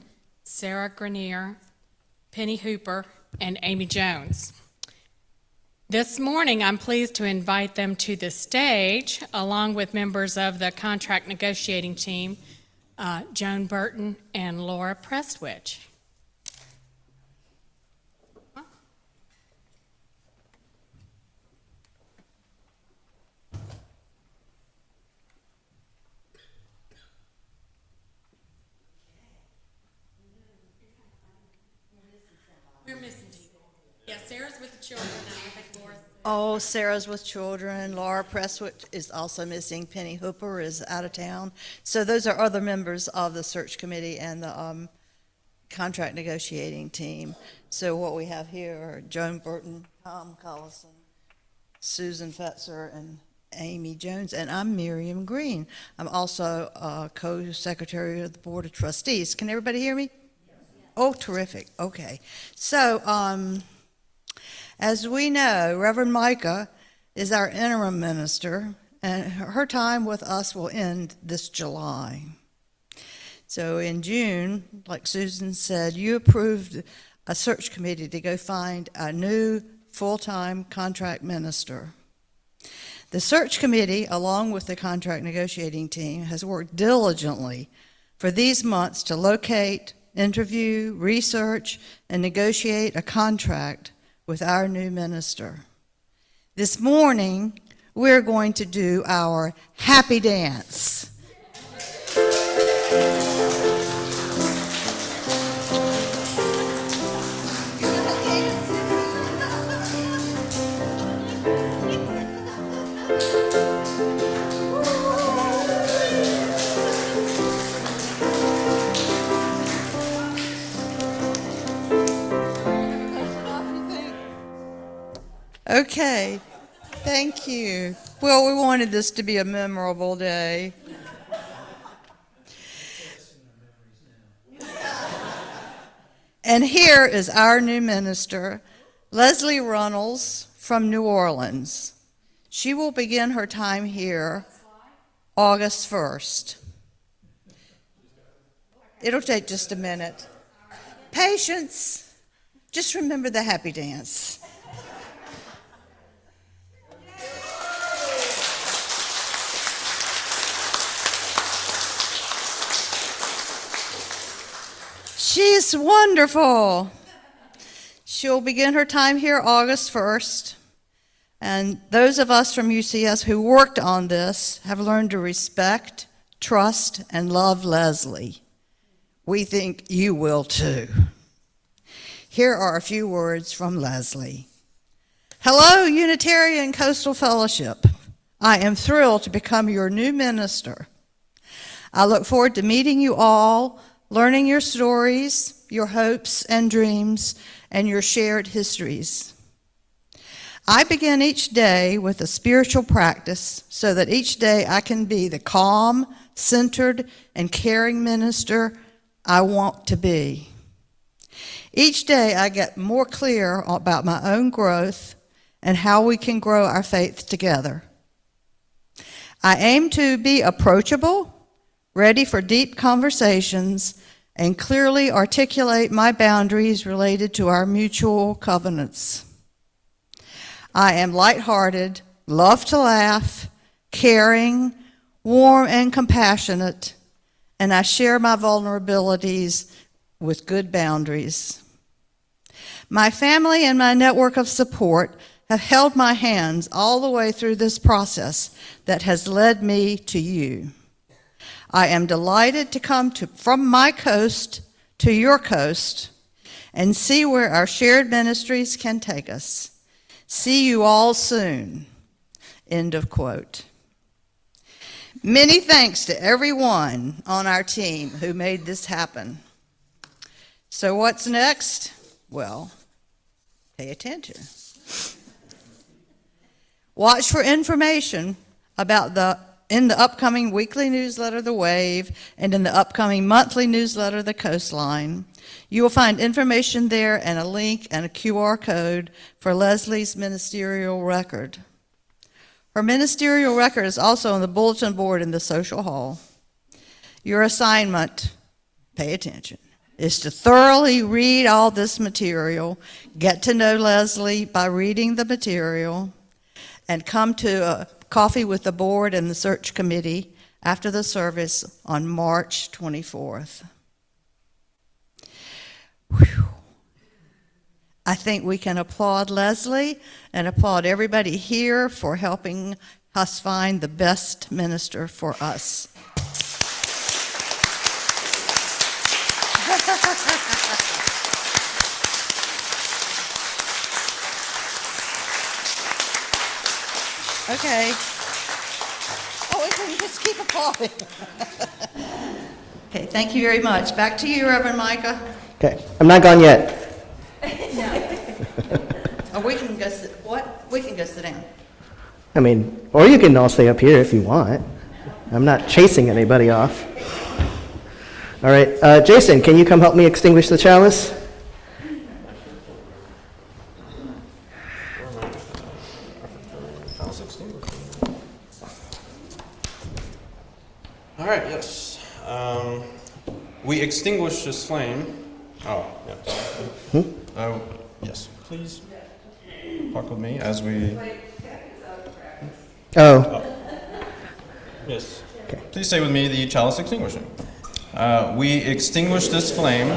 S10: Sarah Grenier, Penny Hooper, and Amy Jones. This morning, I'm pleased to invite them to the stage, along with members of the contract negotiating team, Joan Burton and Laura Prestwich. We're missing people. Yeah, Sarah's with the children, and I think Laura's.
S6: Oh, Sarah's with children. Laura Presswick is also missing. Penny Hooper is out of town. So those are other members of the search committee and the contract negotiating team. So what we have here are Joan Burton, Tom Collison, Susan Fetzer, and Amy Jones, and I'm Miriam Green. I'm also co-secretary of the Board of Trustees. Can everybody hear me? Oh, terrific. Okay. So, as we know, Reverend Micah is our interim minister, and her time with us will end this July. So in June, like Susan said, you approved a search committee to go find a new full-time contract minister. The search committee, along with the contract negotiating team, has worked diligently for these months to locate, interview, research, and negotiate a contract with our new minister. This morning, we're going to do our happy dance. Okay, thank you. Well, we wanted this to be a memorable day. And here is our new minister, Leslie Runnels from New Orleans. She will begin her time here August 1st. It'll take just a minute. Patience. Just remember the happy dance. She's wonderful. She'll begin her time here August 1st. And those of us from UCS who worked on this have learned to respect, trust, and love Leslie. We think you will too. Here are a few words from Leslie. Hello, Unitarian Coastal Fellowship. I am thrilled to become your new minister. I look forward to meeting you all, learning your stories, your hopes and dreams, and your shared histories. I begin each day with a spiritual practice so that each day I can be the calm, centered, and caring minister I want to be. Each day I get more clear about my own growth and how we can grow our faith together. I aim to be approachable, ready for deep conversations, and clearly articulate my boundaries related to our mutual covenants. I am lighthearted, love to laugh, caring, warm and compassionate, and I share my vulnerabilities with good boundaries. My family and my network of support have held my hands all the way through this process that has led me to you. I am delighted to come from my coast to your coast and see where our shared ministries can take us. See you all soon. End of quote. Many thanks to everyone on our team who made this happen. So what's next? Well, pay attention. Watch for information about in the upcoming weekly newsletter, The Wave, and in the upcoming monthly newsletter, The Coastline. You will find information there and a link and a QR code for Leslie's ministerial record. Her ministerial record is also on the bulletin board in the social hall. Your assignment, pay attention, is to thoroughly read all this material, get to know Leslie by reading the material, and come to a coffee with the board and the search committee after the service on March 24th. Whew. I think we can applaud Leslie and applaud everybody here for helping us find the best minister for us. Okay. Oh, we can just keep applauding. Okay, thank you very much. Back to you, Reverend Micah.
S1: Okay, I'm not gone yet.
S6: Oh, we can go sit. What? We can go sit down.
S1: I mean, or you can all stay up here if you want. I'm not chasing anybody off. All right, Jason, can you come help me extinguish the chalice?
S4: All right, yes. We extinguish this flame. Oh, yeah. Yes, please walk with me as we.
S1: Oh,
S4: Yes.
S1: Okay.
S4: Please say with me the chalice extinguishing. We extinguish this flame,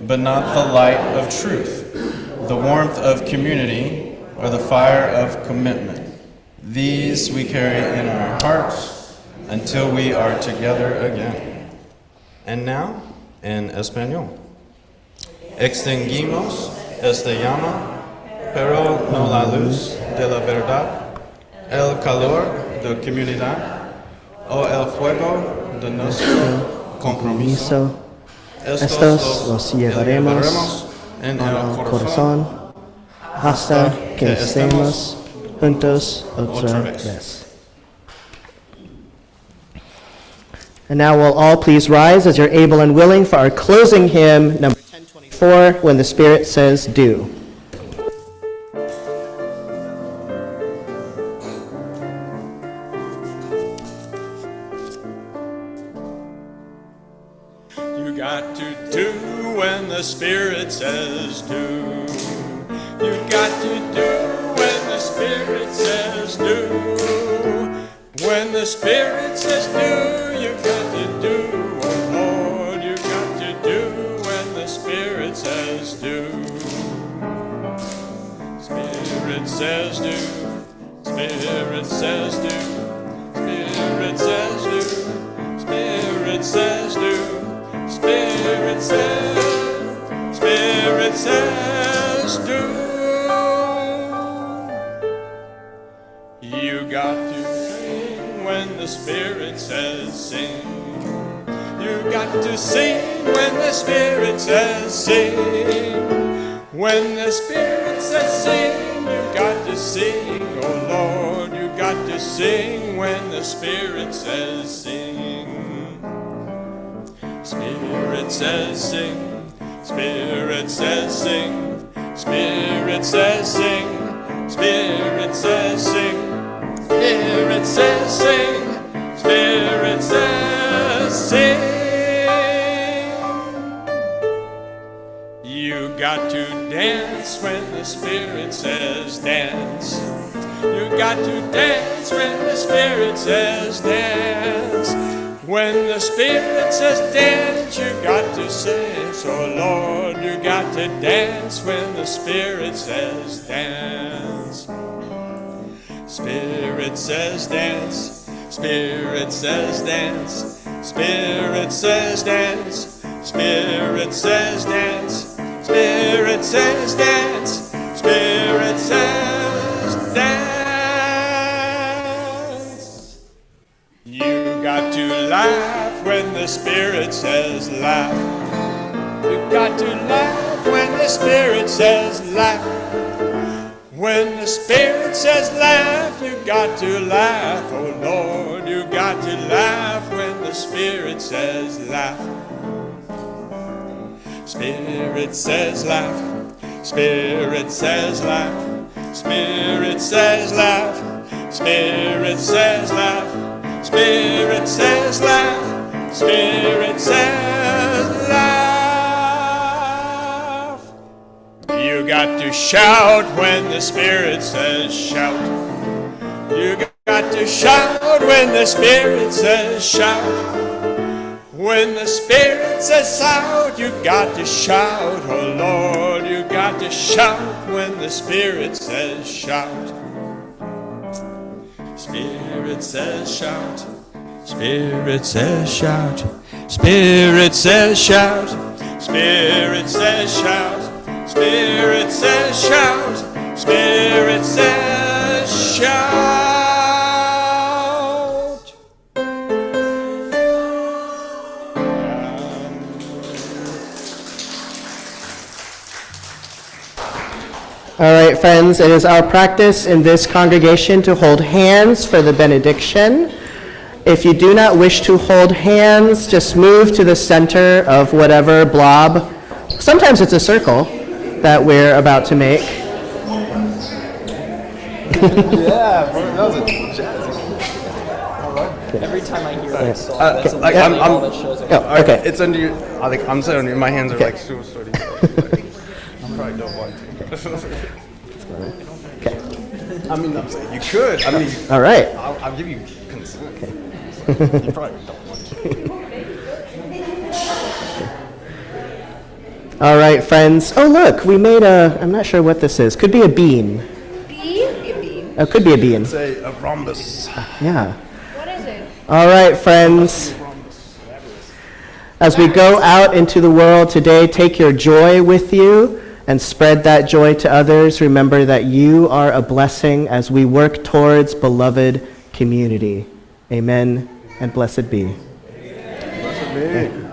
S4: but not the light of truth, the warmth of community, or the fire of commitment. These we carry in our hearts until we are together again. And now, in Español. Extinguimos esta llama, pero no la luz de la verdad, el calor de comunidad, o el fuego de nuestro compromiso.
S1: estos los llevaremos
S4: en
S1: al corazón hasta que estemos juntos otra vez. And now will all please rise as you're able and willing for our closing hymn, number 1024, When the Spirit Says Do.
S3: You got to do when the Spirit says do. You got to do when the Spirit says do. When the Spirit says do, you got to do. Oh Lord, you got to do when the Spirit says do. Spirit says do. Spirit says do. Spirit says do. Spirit says do. Spirit says do. You got to sing when the Spirit says sing. You got to sing when the Spirit says sing. When the Spirit says sing, you got to sing. Oh Lord, you got to sing when the Spirit says sing. Spirit says sing, Spirit says sing, Spirit says sing, Spirit says sing, Spirit says sing, Spirit says sing. You got to dance when the Spirit says dance. You got to dance when the Spirit says dance. When the Spirit says dance, you got to sing. So Lord, you got to dance when the Spirit says dance. Spirit says dance. Spirit says dance. Spirit says dance. Spirit says dance. Spirit says dance. Spirit says dance. You got to laugh when the Spirit says laugh. You got to laugh when the Spirit says laugh. When the Spirit says laugh, you got to laugh. Oh Lord, you got to laugh when the Spirit says laugh. Spirit says laugh. Spirit says laugh. Spirit says laugh. Spirit says laugh. Spirit says laugh, Spirit says laugh. You got to shout when the Spirit says shout. You got to shout when the Spirit says shout. When the Spirit says shout, you got to shout. Oh Lord, you got to shout when the Spirit says shout. Spirit says shout, Spirit says shout, Spirit says shout, Spirit says shout, Spirit says shout, Spirit says shout.
S1: All right, friends, it is our practice in this congregation to hold hands for the benediction. If you do not wish to hold hands, just move to the center of whatever blob, sometimes it's a circle, that we're about to make.
S11: Yeah, that was a jazzy. Every time I hear that song, that's literally all that shows up.
S1: Oh, okay.
S11: It's under your, I'm sitting under, my hands are like super sweaty. I probably don't want to.
S1: Okay.
S11: I mean, I'm saying you could. I mean,
S1: All right.
S11: I'll give you consent.
S1: Okay.
S11: You probably don't want to.
S1: All right, friends. Oh, look, we made I'm not sure what this is. Could be a bean.
S5: Bean?
S1: Oh, could be a bean.
S11: It's a rhombus.
S1: Yeah.
S5: What is it?
S1: All right, friends. As we go out into the world today, take your joy with you and spread that joy to others. Remember that you are a blessing as we work towards beloved community. Amen and blessed be.
S11: Blessed be.